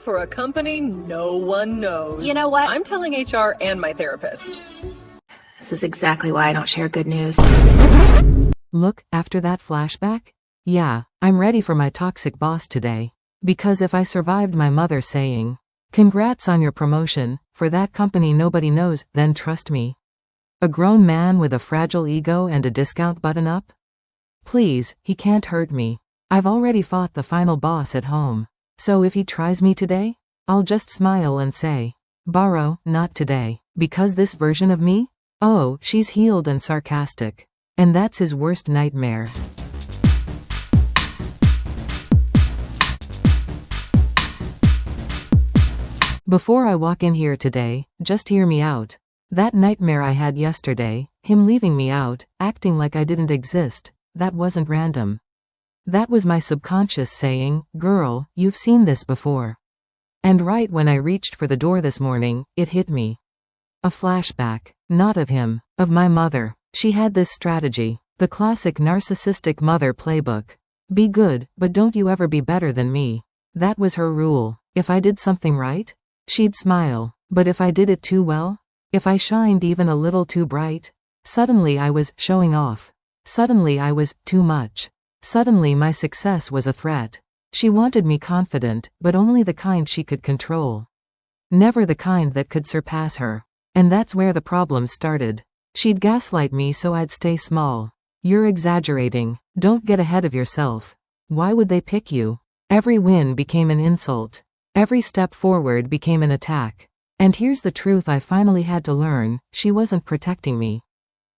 for a company no one knows. You know what? I'm telling HR and my therapist. This is exactly why I don't share good news. Look, after that flashback? Yeah, I'm ready for my toxic boss today. Because if I survived my mother saying, "Congrats on your promotion, for that company nobody knows," then trust me. A grown man with a fragile ego and a discount button up? Please, he can't hurt me. I've already fought the final boss at home. So if he tries me today, I'll just smile and say, "Borrow, not today." Because this version of me? Oh, she's healed and sarcastic. And that's his worst nightmare. Before I walk in here today, just hear me out. That nightmare I had yesterday, him leaving me out, acting like I didn't exist, that wasn't random. That was my subconscious saying, "Girl, you've seen this before." And right when I reached for the door this morning, it hit me. A flashback. Not of him, of my mother. She had this strategy. The classic narcissistic mother playbook. Be good, but don't you ever be better than me. That was her rule. If I did something right, she'd smile. But if I did it too well, if I shined even a little too bright, suddenly I was showing off. Suddenly I was too much. Suddenly my success was a threat. She wanted me confident, but only the kind she could control. Never the kind that could surpass her. And that's where the problem started. She'd gaslight me so I'd stay small. "You're exaggerating. Don't get ahead of yourself. Why would they pick you?" Every win became an insult. Every step forward became an attack. And here's the truth I finally had to learn: she wasn't protecting me.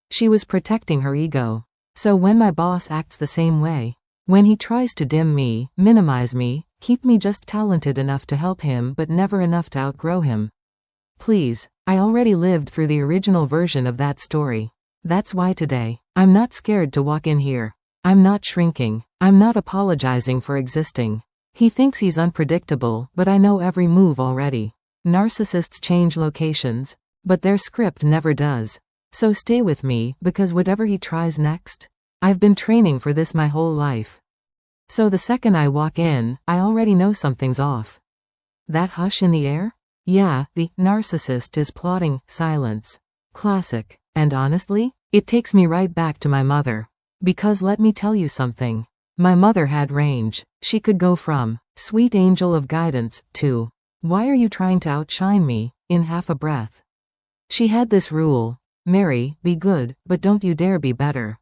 She was protecting her ego. So when my boss acts the same way, when he tries to dim me, minimize me, keep me just talented enough to help him but never enough to outgrow him. Please, I already lived through the original version of that story. That's why today, I'm not scared to walk in here. I'm not shrinking. I'm not apologizing for existing. He thinks he's unpredictable, but I know every move already. Narcissists change locations, but their script never does. So stay with me, because whatever he tries next, I've been training for this my whole life. So the second I walk in, I already know something's off. That hush in the air? Yeah, the narcissist is plotting silence. Classic. And honestly, it takes me right back to my mother. Because let me tell you something. My mother had range. She could go from sweet angel of guidance to "Why are you trying to outshine me?" in half a breath. She had this rule: Mary, be good, but don't you dare be better.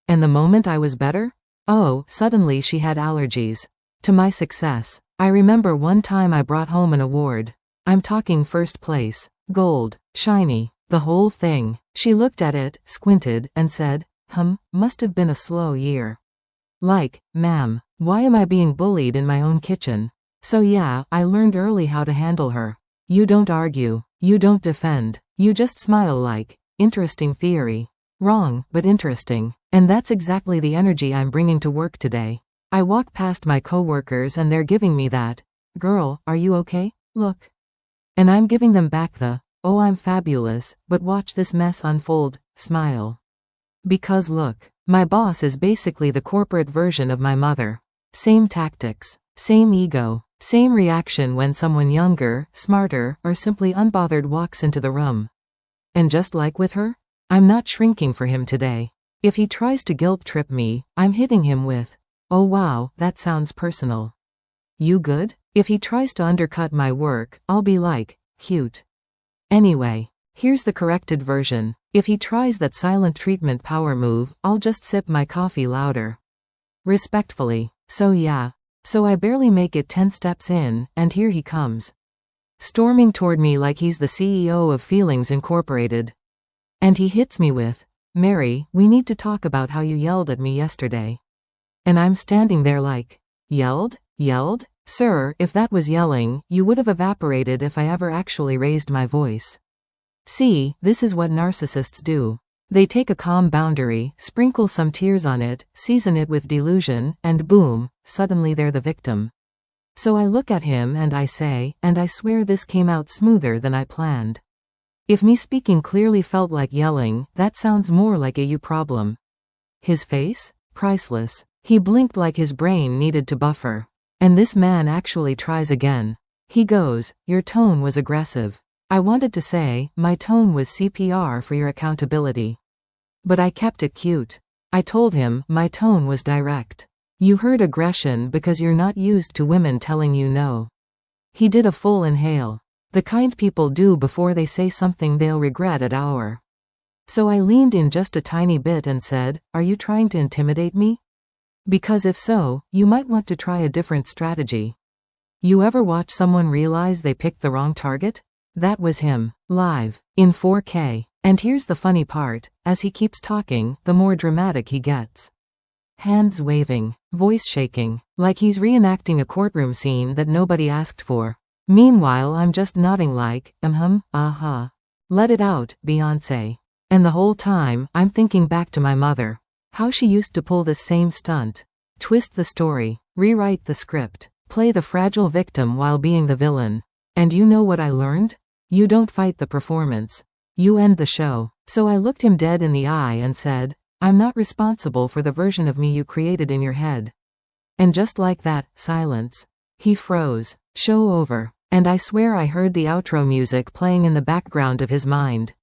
And the moment I was better, oh, suddenly she had allergies to my success. I remember one time I brought home an award. I'm talking first place, gold, shiny, the whole thing. She looked at it, squinted, and said, must have been a slow year." Like, "Ma'am, why am I being bullied in my own kitchen?" So yeah, I learned early how to handle her. You don't argue. You don't defend. You just smile like, "Interesting theory. Wrong, but interesting." And that's exactly the energy I'm bringing to work today. I walk past my coworkers and they're giving me that, "Girl, are you okay? Look." And I'm giving them back the, "Oh, I'm fabulous, but watch this mess unfold," smile. Because look, my boss is basically the corporate version of my mother. Same tactics, same ego, same reaction when someone younger, smarter, or simply unbothered walks into the room. And just like with her, I'm not shrinking for him today. If he tries to guilt trip me, I'm hitting him with, "Oh wow, that sounds personal. You good?" If he tries to undercut my work, I'll be like, "Cute." Anyway, here's the corrected version. If he tries that silent treatment power move, I'll just sip my coffee louder. Respectfully. So yeah. So I barely make it 10 steps in, and here he comes. Storming toward me like he's the CEO of Feelings Incorporated. And he hits me with, "Mary, we need to talk about how you yelled at me yesterday." And I'm standing there like, "Yelled? Yelled? Sir, if that was yelling, you would have evaporated if I ever actually raised my voice." See, this is what narcissists do. They take a calm boundary, sprinkle some tears on it, season it with delusion, and boom, suddenly they're the victim. So I look at him and I say, and I swear this came out smoother than I planned. If me speaking clearly felt like yelling, that sounds more like a you problem. His face? Priceless. He blinked like his brain needed to buffer. And this man actually tries again. He goes, your tone was aggressive. I wanted to say, my tone was CPR for your accountability. But I kept it cute. I told him, my tone was direct. You heard aggression because you're not used to women telling you no. He did a full inhale. The kind people do before they say something they'll regret at hour. So I leaned in just a tiny bit and said, are you trying to intimidate me? Because if so, you might want to try a different strategy. You ever watch someone realize they picked the wrong target? That was him, live, in 4K. And here's the funny part, as he keeps talking, the more dramatic he gets. Hands waving, voice shaking, like he's reenacting a courtroom scene that nobody asked for. Meanwhile I'm just nodding like, uh-huh. Let it out, Beyoncé. And the whole time, I'm thinking back to my mother. How she used to pull this same stunt. Twist the story, rewrite the script, play the fragile victim while being the villain. And you know what I learned? You don't fight the performance. You end the show. So I looked him dead in the eye and said, I'm not responsible for the version of me you created in your head. And just like that, silence. He froze. Show over. And I swear I heard the outro music playing in the background of his mind.